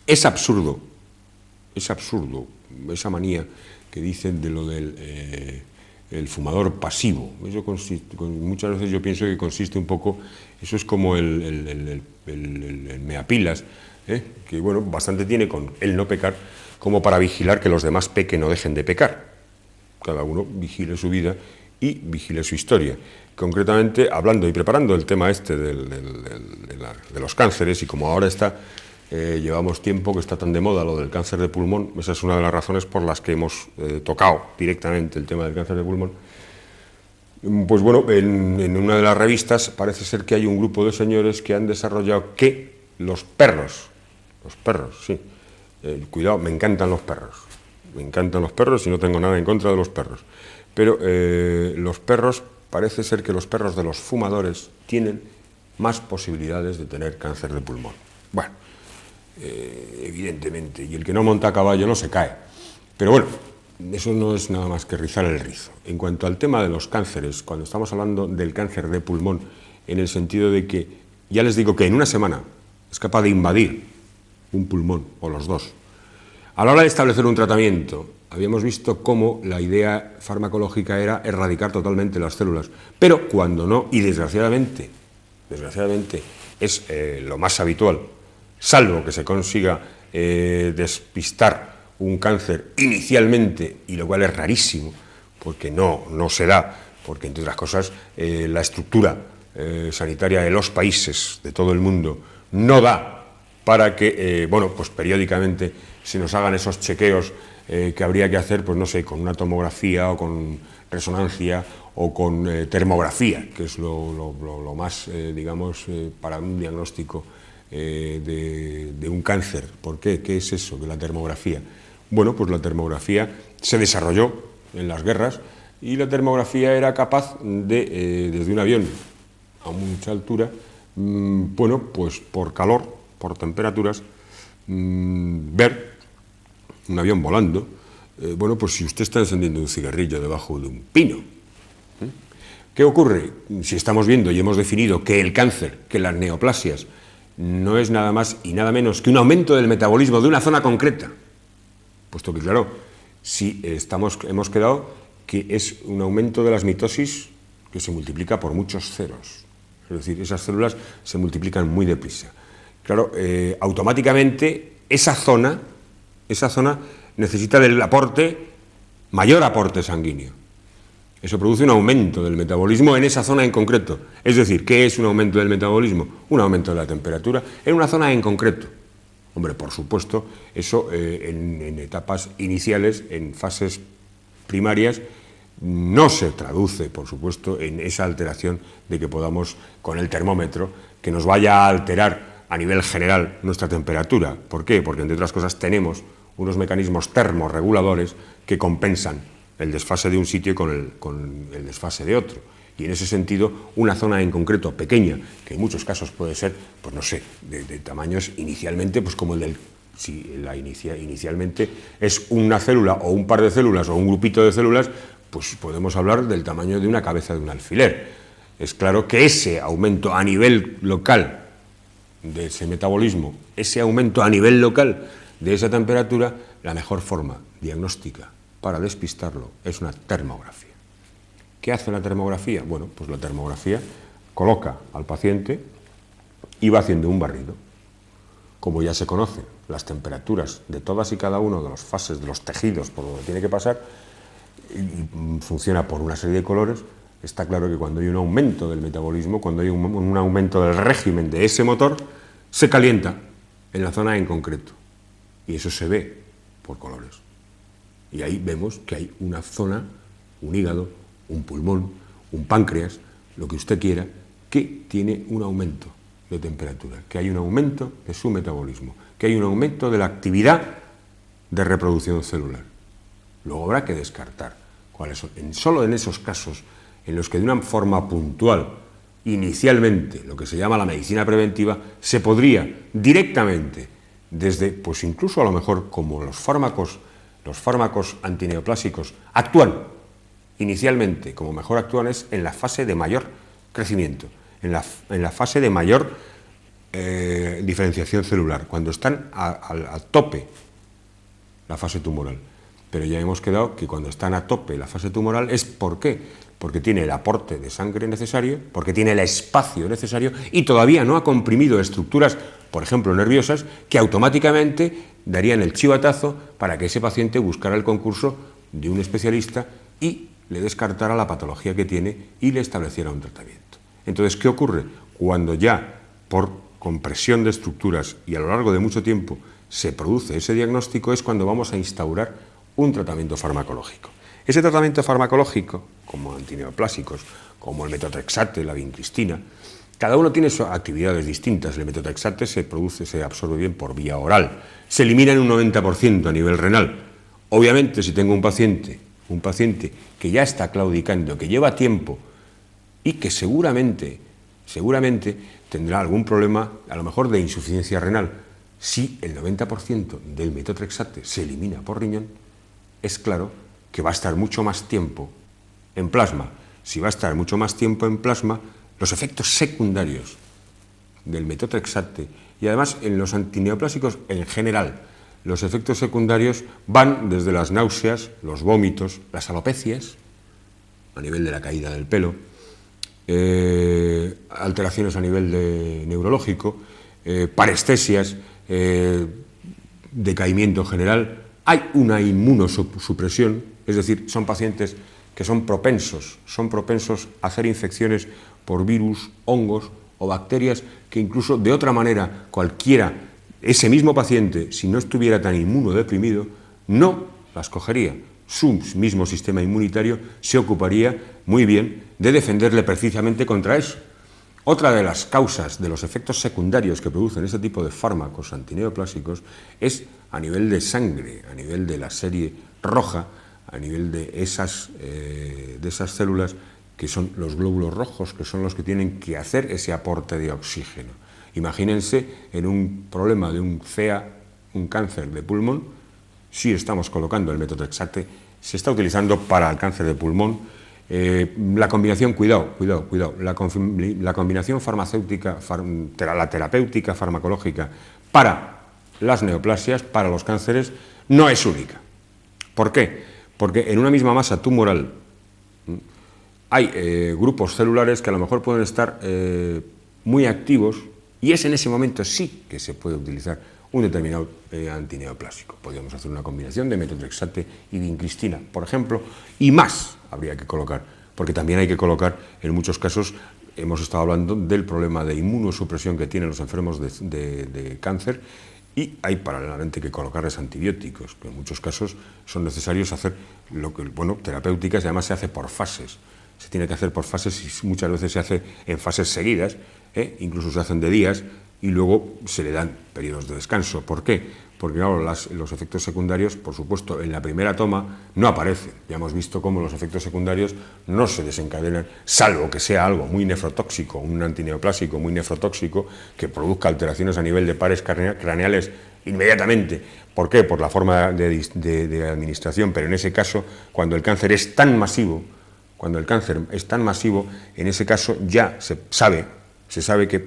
Es absurdo esa manía que dicen de lo del el fumador pasivo. Eso muchas veces yo pienso que consiste un poco, eso es como el meapilas, que bueno, bastante tiene con el no pecar como para vigilar que los demás pequen o dejen de pecar. Cada uno vigile su vida y vigile su historia. Concretamente, hablando y preparando el tema este de los cánceres, y como ahora está, llevamos tiempo que está tan de moda lo del cáncer de pulmón, esa es una de las razones por las que hemos tocado directamente el tema del cáncer de pulmón. Pues bueno, en una de las revistas parece ser que hay un grupo de señores que han desarrollado que los perros, sí, cuidado, me encantan los perros y no tengo nada en contra de los perros, pero los perros, parece ser que los perros de los fumadores tienen más posibilidades de tener cáncer de pulmón. Bueno, evidentemente, y el que no monta a caballo no se cae, pero bueno, eso no es nada más que rizar el rizo. En cuanto al tema de los cánceres, cuando estamos hablando del cáncer de pulmón, en el sentido de que, ya les digo que en una semana es capaz de invadir un pulmón o los dos. A la hora de establecer un tratamiento, habíamos visto cómo la idea farmacológica era erradicar totalmente las células, pero cuando no, y desgraciadamente es lo más habitual, salvo que se consiga despistar un cáncer inicialmente, y lo cual es rarísimo, porque no se da, porque entre otras cosas la estructura sanitaria de los países, de todo el mundo, no da para que, bueno, pues periódicamente se nos hagan esos chequeos que habría que hacer, pues no sé, con una tomografía o con resonancia o con termografía, que es lo más, digamos, para un diagnóstico de un cáncer. ¿Por qué? ¿Qué es eso de la termografía? Bueno, pues la termografía se desarrolló en las guerras y la termografía era capaz de, desde un avión a mucha altura, bueno, pues por calor, por temperaturas, ver un avión volando, bueno, pues si usted está encendiendo un cigarrillo debajo de un pino. ¿Qué ocurre? Si estamos viendo y hemos definido que el cáncer, que las neoplasias, no es nada más y nada menos que un aumento del metabolismo de una zona concreta, puesto que, claro, si hemos quedado que es un aumento de las mitosis que se multiplica por muchos ceros, es decir, esas células se multiplican muy deprisa. Claro, automáticamente esa zona necesita del mayor aporte sanguíneo. Eso produce un aumento del metabolismo en esa zona en concreto. Es decir, ¿qué es un aumento del metabolismo? Un aumento de la temperatura en una zona en concreto. Hombre, por supuesto, eso en etapas iniciales, en fases primarias, no se traduce, por supuesto, en esa alteración de que podamos, con el termómetro, que nos vaya a alterar a nivel general nuestra temperatura. ¿Por qué? Porque, entre otras cosas, tenemos unos mecanismos termorreguladores que compensan el desfase de un sitio con el desfase de otro. Y en ese sentido, una zona en concreto pequeña, que en muchos casos puede ser, pues no sé, de tamaños inicialmente, pues como el del... Si inicialmente es una célula o un par de células o un grupito de células, pues podemos hablar del tamaño de una cabeza de un alfiler. Es claro que ese aumento a nivel local de ese metabolismo, ese aumento a nivel local de esa temperatura, la mejor forma diagnóstica para despistarlo es una termografía. ¿Qué hace la termografía? Bueno, pues la termografía coloca al paciente y va haciendo un barrido. Como ya se conocen las temperaturas de todas y cada una de las fases de los tejidos por donde tiene que pasar, y funciona por una serie de colores, está claro que cuando hay un aumento del metabolismo, cuando hay un aumento del régimen de ese motor, se calienta en la zona en concreto. Y eso se ve por colores. Y ahí vemos que hay una zona, un hígado, un pulmón, un páncreas, lo que usted quiera, que tiene un aumento de temperatura, que hay un aumento de su metabolismo, que hay un aumento de la actividad de reproducción celular. Luego habrá que descartar cuáles son. Solo en esos casos en los que de una forma puntual, inicialmente, lo que se llama la medicina preventiva, se podría directamente, desde, pues incluso a lo mejor como los fármacos antineoplásicos actúan inicialmente, como mejor actúan es en la fase de mayor crecimiento, en la fase de mayor diferenciación celular, cuando están a tope la fase tumoral. Pero ya hemos quedado que cuando están a tope la fase tumoral es ¿por qué? Porque tiene el aporte de sangre necesario, porque tiene el espacio necesario y todavía no ha comprimido estructuras, por ejemplo, nerviosas, que automáticamente darían el chivatazo para que ese paciente buscara el concurso de un especialista y le descartara la patología que tiene y le estableciera un tratamiento. Entonces, ¿qué ocurre? Cuando ya, por compresión de estructuras y a lo largo de mucho tiempo, se produce ese diagnóstico, es cuando vamos a instaurar un tratamiento farmacológico. Ese tratamiento farmacológico, como antineoplásicos, como el metotrexate, la vincristina, cada uno tiene sus actividades distintas. El metotrexate se absorbe bien por vía oral, se elimina en un 90% a nivel renal. Obviamente, si tengo un paciente que ya está claudicando, que lleva tiempo y que seguramente tendrá algún problema, a lo mejor de insuficiencia renal, si el 90% del metotrexate se elimina por riñón, es claro que va a estar mucho más tiempo en plasma. Si va a estar mucho más tiempo en plasma, los efectos secundarios del metotrexate y además en los antineoplásicos en general, los efectos secundarios van desde las náuseas, los vómitos, las alopecias, a nivel de la caída del pelo, alteraciones a nivel neurológico, parestesias, decaimiento general. Hay una inmunosupresión, es decir, son pacientes que son propensos a hacer infecciones por virus, hongos o bacterias que incluso de otra manera ese mismo paciente, si no estuviera tan inmunodeprimido, no las cogería. Su mismo sistema inmunitario se ocuparía muy bien de defenderle precisamente contra eso. Otra de las causas de los efectos secundarios que producen este tipo de fármacos antineoplásicos es a nivel de sangre, a nivel de la serie roja, a nivel de esas células que son los glóbulos rojos, que son los que tienen que hacer ese aporte de oxígeno. Imagínense en un problema de un CA, un cáncer de pulmón, si estamos colocando el metotrexate, se está utilizando para el cáncer de pulmón. La combinación, cuidado, la combinación farmacéutica, la terapéutica farmacológica para las neoplasias, para los cánceres, no es única. ¿Por qué? Porque en una misma masa tumoral hay grupos celulares que a lo mejor pueden estar muy activos y es en ese momento sí que se puede utilizar un determinado antineoplásico. Podríamos hacer una combinación de metotrexate y vincristina, por ejemplo, y más habría que colocar, porque también hay que colocar, en muchos casos, hemos estado hablando del problema de inmunosupresión que tienen los enfermos de cáncer, y hay paralelamente que colocarles antibióticos, que en muchos casos son necesarios hacer terapéuticas, y además se hace por fases. Se tiene que hacer por fases y muchas veces se hace en fases seguidas, incluso se hacen de días, y luego se le dan periodos de descanso. ¿Por qué? Porque claro, los efectos secundarios, por supuesto, en la primera toma no aparecen. Ya hemos visto cómo los efectos secundarios no se desencadenan, salvo que sea algo muy nefrotóxico, un antineoplásico muy nefrotóxico, que produzca alteraciones a nivel de pares craneales inmediatamente. ¿Por qué? Por la forma de administración, pero en ese caso, cuando el cáncer es tan masivo, en ese caso ya se sabe que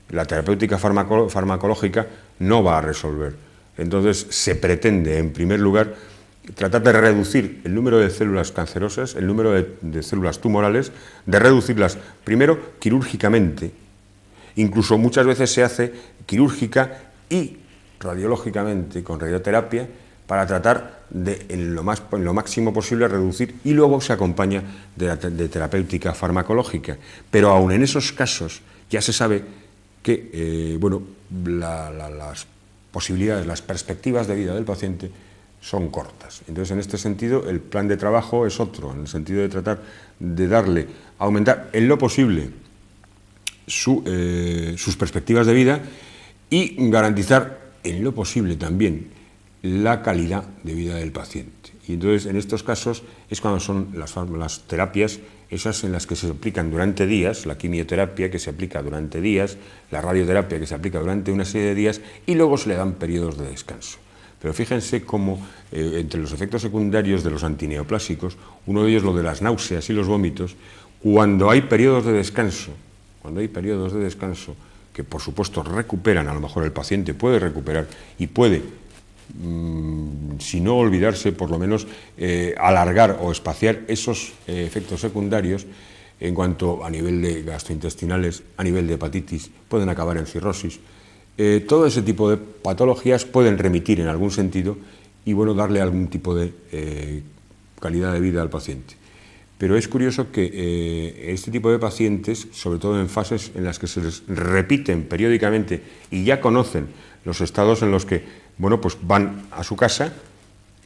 la terapéutica farmacológica no va a resolver. Entonces se pretende, en primer lugar, tratar de reducir el número de células cancerosas, el número de células tumorales, de reducirlas primero quirúrgicamente, incluso muchas veces se hace quirúrgica y radiológicamente, con radioterapia, para tratar de, en lo máximo posible, reducir, y luego se acompaña de terapéutica farmacológica. Pero aun en esos casos ya se sabe que las posibilidades, las perspectivas de vida del paciente son cortas. Entonces, en este sentido, el plan de trabajo es otro, en el sentido de tratar de aumentar en lo posible sus perspectivas de vida y garantizar en lo posible también la calidad de vida del paciente. Y entonces, en estos casos, es cuando son las terapias, esas en las que se aplican durante días, la quimioterapia que se aplica durante días, la radioterapia que se aplica durante una serie de días, y luego se le dan periodos de descanso. Pero fíjense cómo, entre los efectos secundarios de los antineoplásicos, uno de ellos, lo de las náuseas y los vómitos, cuando hay periodos de descanso, que por supuesto recuperan, a lo mejor el paciente puede recuperar y puede, si no olvidarse, por lo menos alargar o espaciar esos efectos secundarios en cuanto a nivel de gastrointestinales, a nivel de hepatitis, pueden acabar en cirrosis. Todo ese tipo de patologías pueden remitir en algún sentido y bueno, darle algún tipo de calidad de vida al paciente. Pero es curioso que este tipo de pacientes, sobre todo en fases en las que se les repiten periódicamente y ya conocen los estados en los que, bueno, pues van a su casa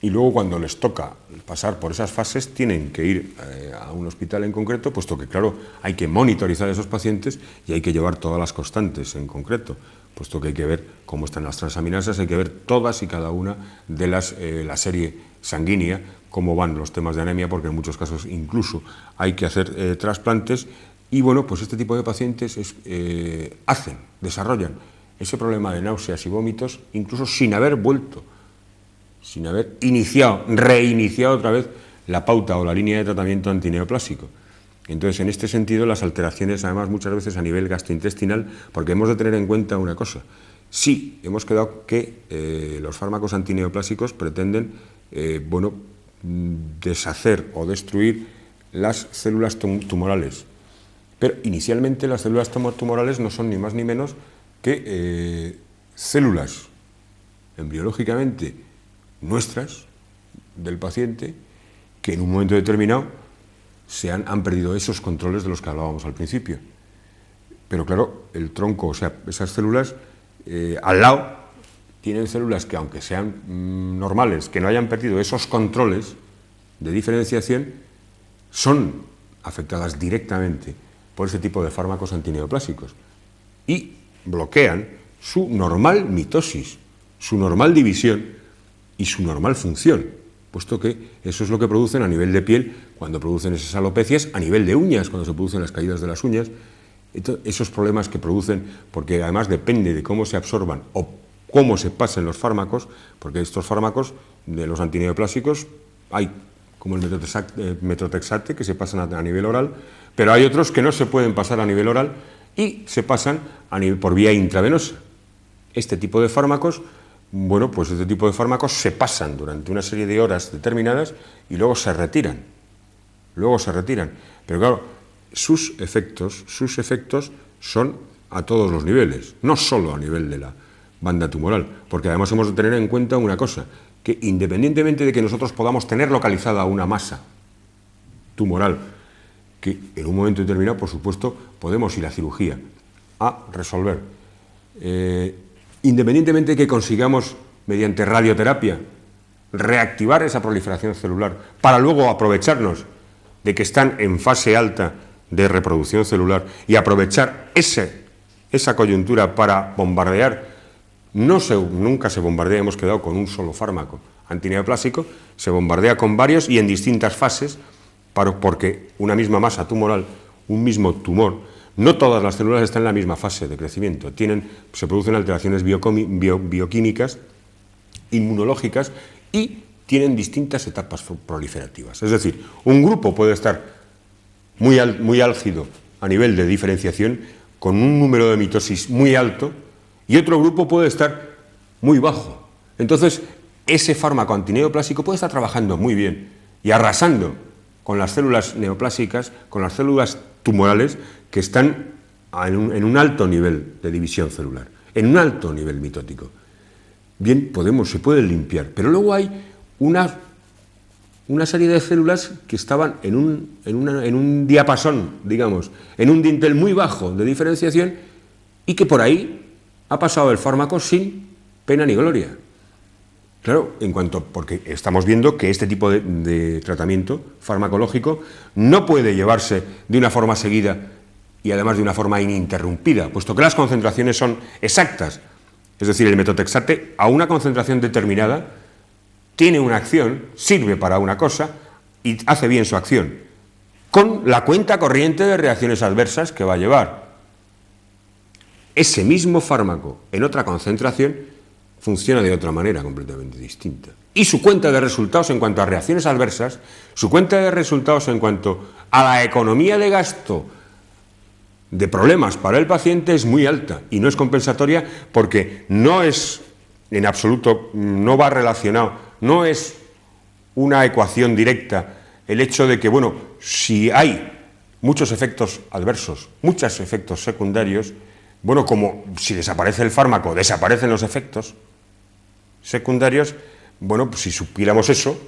y luego cuando les toca pasar por esas fases tienen que ir a un hospital en concreto, puesto que, claro, hay que monitorizar a esos pacientes y hay que llevar todas las constantes en concreto, puesto que hay que ver cómo están las transaminasas, hay que ver todas y cada una de la serie sanguínea, cómo van los temas de anemia, porque en muchos casos incluso hay que hacer trasplantes y bueno, pues este tipo de pacientes desarrollan ese problema de náuseas y vómitos incluso sin haber vuelto, sin haber reiniciado otra vez la pauta o la línea de tratamiento antineoplásico. Entonces, en este sentido, las alteraciones, además, muchas veces a nivel gastrointestinal, porque hemos de tener en cuenta una cosa. Sí, hemos quedado que los fármacos antineoplásicos pretenden, deshacer o destruir las células tumorales. Pero inicialmente las células tumorales no son ni más ni menos que células embriológicamente nuestras, del paciente, que en un momento determinado han perdido esos controles de los que hablábamos al principio. Pero claro, el tronco, o sea, esas células al lado tienen células que, aunque sean normales, que no hayan perdido esos controles de diferenciación, son afectadas directamente por ese tipo de fármacos antineoplásicos y bloquean su normal mitosis, su normal división y su normal función, puesto que eso es lo que producen a nivel de piel cuando producen esas alopecias, a nivel de uñas cuando se producen las caídas de las uñas. Esos problemas que producen, porque además depende de cómo se absorban o cómo se pasen los fármacos, porque estos fármacos de los antineoplásicos hay como el metotrexate, que se pasan a nivel oral, pero hay otros que no se pueden pasar a nivel oral y se pasan por vía intravenosa. Este tipo de fármacos, bueno, pues este tipo de fármacos se pasan durante una serie de horas determinadas y luego se retiran. Pero claro, sus efectos son a todos los niveles, no solo a nivel de la banda tumoral, porque además hemos de tener en cuenta una cosa, que independientemente de que nosotros podamos tener localizada una masa tumoral, que en un momento determinado, por supuesto, podemos ir a cirugía a resolver, independientemente de que consigamos, mediante radioterapia, reactivar esa proliferación celular, para luego aprovecharnos de que están en fase alta de reproducción celular y aprovechar esa coyuntura para bombardear. Nunca se bombardea, hemos quedado con un solo fármaco antineoplásico, se bombardea con varios y en distintas fases, porque una misma masa tumoral, un mismo tumor, no todas las células están en la misma fase de crecimiento, se producen alteraciones bioquímicas, inmunológicas y tienen distintas etapas proliferativas. Es decir, un grupo puede estar muy álgido a nivel de diferenciación, con un número de mitosis muy alto, y otro grupo puede estar muy bajo. Entonces, ese fármaco antineoplásico puede estar trabajando muy bien y arrasando con las células neoplásicas, con las células tumorales que están en un alto nivel de división celular, en un alto nivel mitótico. Bien, se puede limpiar, pero luego hay una serie de células que estaban en un diapasón, digamos, en un dintel muy bajo de diferenciación y que por ahí ha pasado el fármaco sin pena ni gloria. Claro, porque estamos viendo que este tipo de tratamiento farmacológico no puede llevarse de una forma seguida y además de una forma ininterrumpida, puesto que las concentraciones son exactas. Es decir, el metotrexate a una concentración determinada tiene una acción, sirve para una cosa y hace bien su acción, con la cuenta corriente de reacciones adversas que va a llevar. Ese mismo fármaco en otra concentración funciona de otra manera completamente distinta. Y su cuenta de resultados en cuanto a reacciones adversas, su cuenta de resultados en cuanto a la economía de gasto de problemas para el paciente es muy alta y no es compensatoria porque no es en absoluto, no va relacionado, no es una ecuación directa el hecho de que, bueno, si hay muchos efectos adversos, muchos efectos secundarios, bueno, como si desaparece el fármaco, desaparecen los efectos secundarios, bueno, pues si supiéramos eso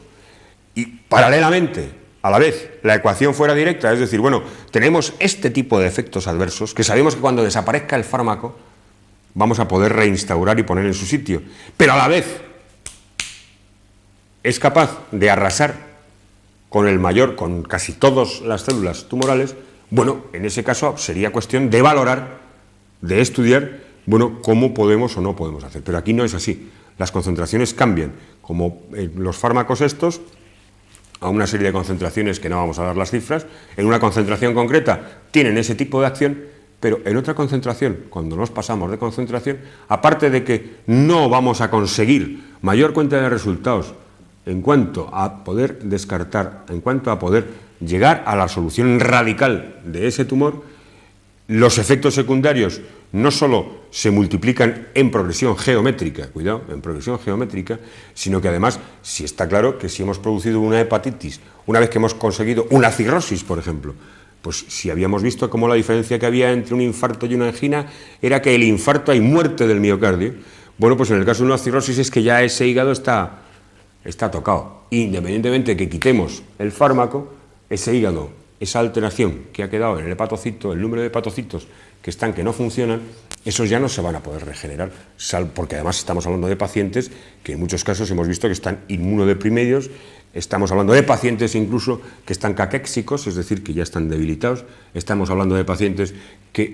y paralelamente, a la vez, la ecuación fuera directa, es decir, bueno, tenemos este tipo de efectos adversos que sabemos que cuando desaparezca el fármaco vamos a poder reinstaurar y poner en su sitio, pero a la vez es capaz de arrasar con casi todas las células tumorales, bueno, en ese caso sería cuestión de valorar, de estudiar, bueno, cómo podemos o no podemos hacer. Pero aquí no es así. Las concentraciones cambian, como los fármacos estos, a una serie de concentraciones que no vamos a dar las cifras, en una concentración concreta tienen ese tipo de acción, pero en otra concentración, cuando nos pasamos de concentración, aparte de que no vamos a conseguir mayor cuenta de resultados en cuanto a poder descartar, en cuanto a poder llegar a la solución radical de ese tumor, los efectos secundarios no solo se multiplican en progresión geométrica, cuidado, en progresión geométrica, sino que además, si está claro que si hemos producido una hepatitis, una vez que hemos conseguido una cirrosis, por ejemplo, pues si habíamos visto cómo la diferencia que había entre un infarto y una angina era que el infarto hay muerte del miocardio, bueno, pues en el caso de una cirrosis es que ya ese hígado está tocado. Independientemente de que quitemos el fármaco, ese hígado, esa alteración que ha quedado en el hepatocito, el número de hepatocitos que no funcionan, esos ya no se van a poder regenerar, porque además estamos hablando de pacientes que en muchos casos hemos visto que están inmunodeprimidos, estamos hablando de pacientes incluso que están caquéxicos, es decir, que ya están debilitados, estamos hablando de pacientes que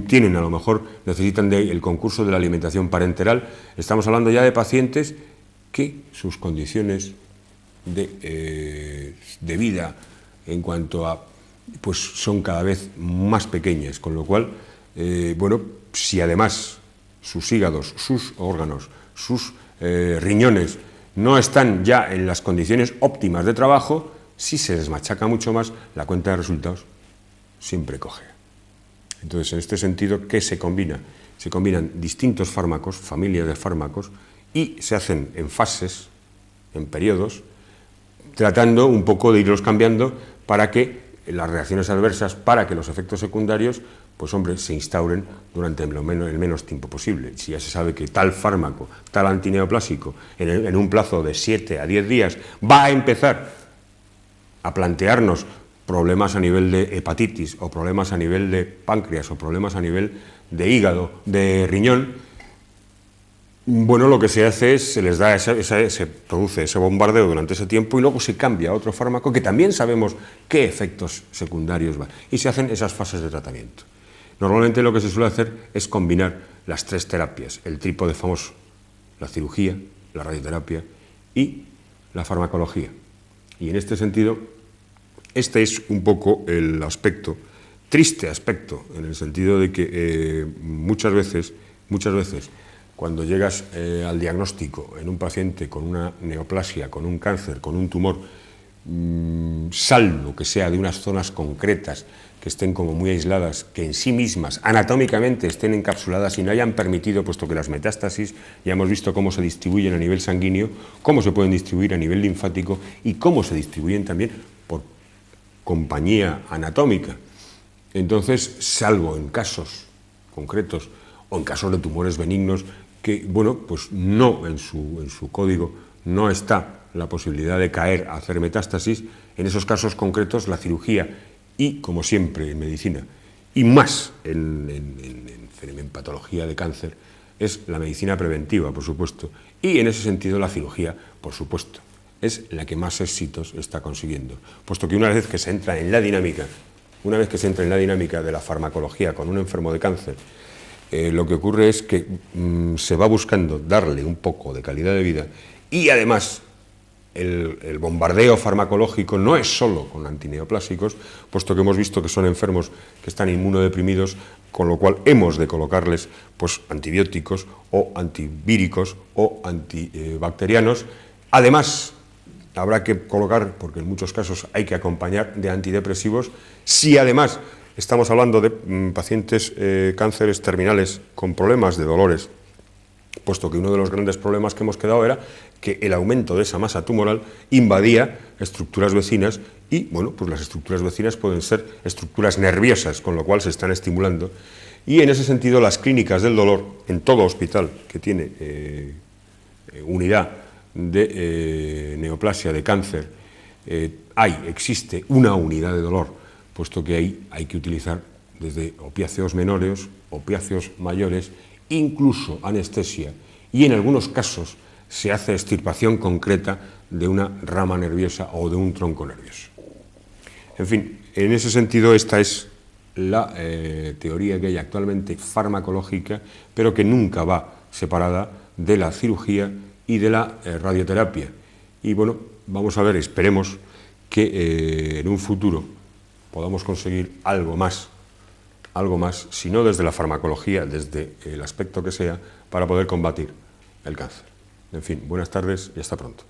tienen a lo mejor, necesitan el concurso de la alimentación parenteral, estamos hablando ya de pacientes que sus condiciones de vida en cuanto a, pues son cada vez más pequeñas, con lo cual, bueno, si además sus hígados, sus órganos, sus riñones no están ya en las condiciones óptimas de trabajo, si se les machaca mucho más, la cuenta de resultados siempre coge. Entonces, en este sentido, ¿qué se combina? Se combinan distintos fármacos, familias de fármacos, y se hacen en fases, en periodos, tratando un poco de irlos cambiando para que las reacciones adversas, para que los efectos secundarios, pues hombre, se instauren durante el menos tiempo posible. Si ya se sabe que tal fármaco, tal antineoplásico, en un plazo de 7 a 10 días, va a empezar a plantearnos problemas a nivel de hepatitis, o problemas a nivel de páncreas, o problemas a nivel de hígado, de riñón, bueno, lo que se hace es, se les da se produce ese bombardeo durante ese tiempo y luego se cambia a otro fármaco que también sabemos qué efectos secundarios va, y se hacen esas fases de tratamiento. Normalmente lo que se suele hacer es combinar las 3 terapias, el trípode famoso, la cirugía, la radioterapia y la farmacología. Y en este sentido, este es un poco el aspecto, triste aspecto, en el sentido de que muchas veces, cuando llegas al diagnóstico en un paciente con una neoplasia, con un cáncer, con un tumor, salvo que sea de unas zonas concretas que estén como muy aisladas, que en sí mismas anatómicamente estén encapsuladas y no hayan permitido, puesto que las metástasis ya hemos visto cómo se distribuyen a nivel sanguíneo, cómo se pueden distribuir a nivel linfático y cómo se distribuyen también por compañía anatómica. Entonces, salvo en casos concretos o en casos de tumores benignos, que, bueno, pues no en su código no está la posibilidad de caer a hacer metástasis, en esos casos concretos la cirugía y, como siempre en medicina, y más en patología de cáncer, es la medicina preventiva, por supuesto, y en ese sentido la cirugía, por supuesto, es la que más éxitos está consiguiendo, puesto que una vez que se entra en la dinámica, de la farmacología con un enfermo de cáncer, lo que ocurre es que se va buscando darle un poco de calidad de vida y además el bombardeo farmacológico no es solo con antineoplásicos, puesto que hemos visto que son enfermos que están inmunodeprimidos, con lo cual hemos de colocarles pues, antibióticos o antivíricos o antibacterianos. Además, habrá que colocar, porque en muchos casos hay que acompañar de antidepresivos, si además estamos hablando de pacientes cánceres terminales con problemas de dolores, puesto que uno de los grandes problemas que hemos quedado era que el aumento de esa masa tumoral invadía estructuras vecinas y, bueno, pues las estructuras vecinas pueden ser estructuras nerviosas, con lo cual se están estimulando. Y en ese sentido, las clínicas del dolor, en todo hospital que tiene unidad de neoplasia de cáncer, existe una unidad de dolor, puesto que ahí hay que utilizar desde opiáceos menores, opiáceos mayores, incluso anestesia, y en algunos casos se hace extirpación concreta de una rama nerviosa o de un tronco nervioso. En fin, en ese sentido esta es la teoría que hay actualmente farmacológica, pero que nunca va separada de la cirugía y de la radioterapia. Y bueno, vamos a ver, esperemos que en un futuro podamos conseguir algo más, si no desde la farmacología, desde el aspecto que sea, para poder combatir el cáncer. En fin, buenas tardes y hasta pronto.